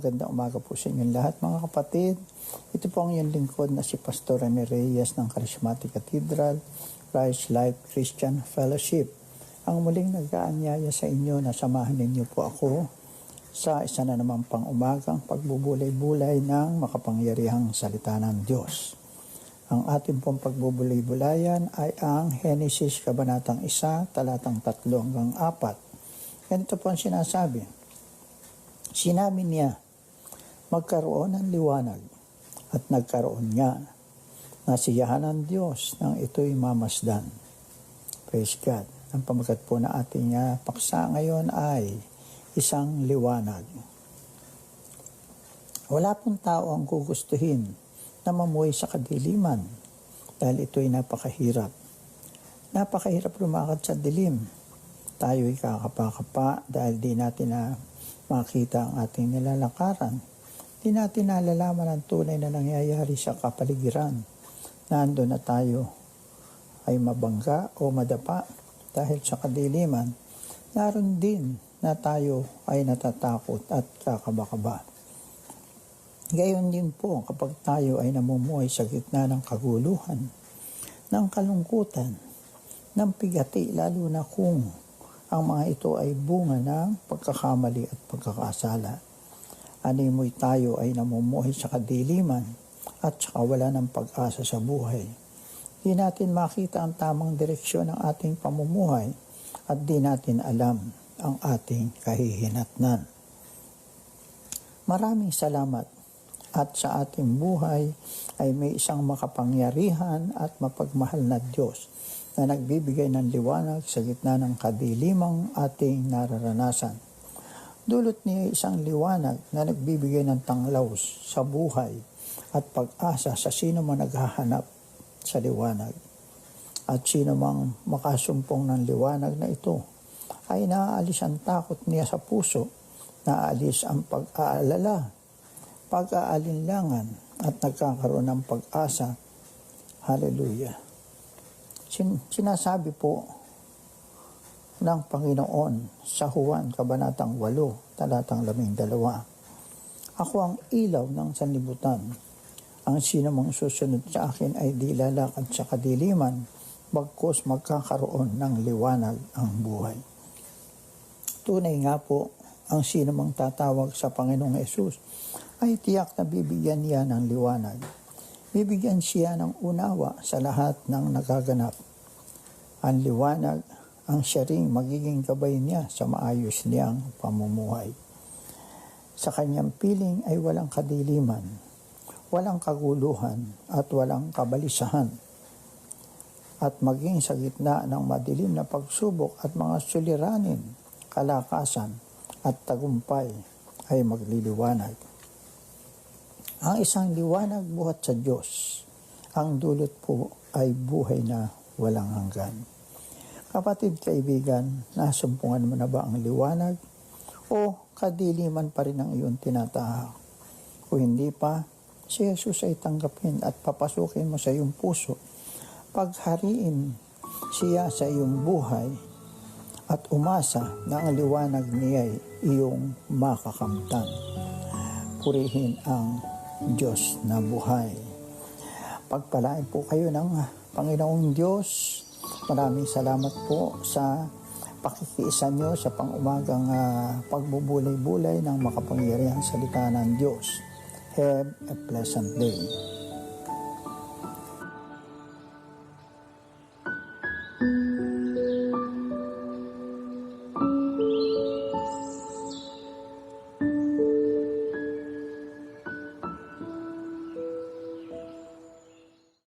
magandang umaga po sa inyong lahat mga kapatid. Ito po ang iyong lingkod na si Pastor Rene Reyes ng Charismatic Cathedral, Christ Life Christian Fellowship. Ang muling nag-aanyaya sa inyo na samahan ninyo po ako sa isa na namang pang-umagang pagbubulay-bulay ng makapangyarihang salita ng Diyos. Ang ating pong pagbubulay-bulayan ay ang Genesis Kabanatang 1, talatang 3 hanggang 4. Ganito po ang sinasabi. Sinabi niya, magkaroon ng liwanag at nagkaroon nga. Nasiyahan ng Diyos nang ito'y mamasdan. Praise God. Ang pamagat po na ating paksa ngayon ay isang liwanag. Wala pong tao ang gugustuhin na mamuhay sa kadiliman dahil ito'y napakahirap. Napakahirap lumakad sa dilim. Tayo'y kakapa-kapa dahil di natin makita ang ating nilalakaran. Di natin nalalaman ang tunay na nangyayari sa kapaligiran. Nandun na tayo ay mabangga o madapa dahil sa kadiliman. Naroon din na tayo ay natatakot at kakaba-kaba. Gayon din po kapag tayo ay namumuhay sa gitna ng kaguluhan, ng kalungkutan, ng pigati, lalo na kung ang mga ito ay bunga ng pagkakamali at pagkakasala. Animoy tayo ay namumuhay sa kadiliman at saka wala ng pag-asa sa buhay. Di natin makita ang tamang direksyon ng ating pamumuhay at di natin alam ang ating kahihinatnan. Maraming salamat at sa ating buhay ay may isang makapangyarihan at mapagmahal na Diyos na nagbibigay ng liwanag sa gitna ng kadilimang ating nararanasan. Dulot niya isang liwanag na nagbibigay ng tanglaws sa buhay at pag-asa sa sino man naghahanap sa liwanag. At sino mang makasumpong ng liwanag na ito ay naaalis ang takot niya sa puso, naaalis ang pag-aalala, pag-aalinlangan at nagkakaroon ng pag-asa. Hallelujah. Sinasabi po ng Panginoon sa Juan Kabanatang 8, talatang 12, ako ang ilaw ng sanlibutan. Ang sino mang susunod sa akin ay di lalakad sa kadiliman, bagkus magkakaroon ng liwanag ang buhay. Tunay nga po, ang sino mang tatawag sa Panginoong Yesus ay tiyak na bibigyan niya ng liwanag. Bibigyan siya ng unawa sa lahat ng nagaganap. Ang liwanag ang siya ring magiging gabay niya sa maayos niyang pamumuhay. Sa kanyang piling ay walang kadiliman, walang kaguluhan at walang kabalisahan. At maging sa gitna ng madilim na pagsubok at mga suliranin, kalakasan at tagumpay ay magliliwanag. Ang isang liwanag buhat sa Diyos. Ang dulot po ay buhay na walang hanggan. Kapatid, kaibigan, nasumpungan mo na ba ang liwanag o kadiliman pa rin ang iyong tinatahak? Kung hindi pa, si Jesus ay tanggapin at papasukin mo sa iyong puso. Paghariin siya sa iyong buhay at umasa na ang liwanag niya ay iyong makakamtan. Purihin ang Diyos na buhay. Pagpalain po kayo ng Panginoong Diyos. Maraming salamat po sa pakikiisa nyo sa pang-umagang pagbubulay-bulay ng makapangyarihang salita ng Diyos. Have a pleasant day.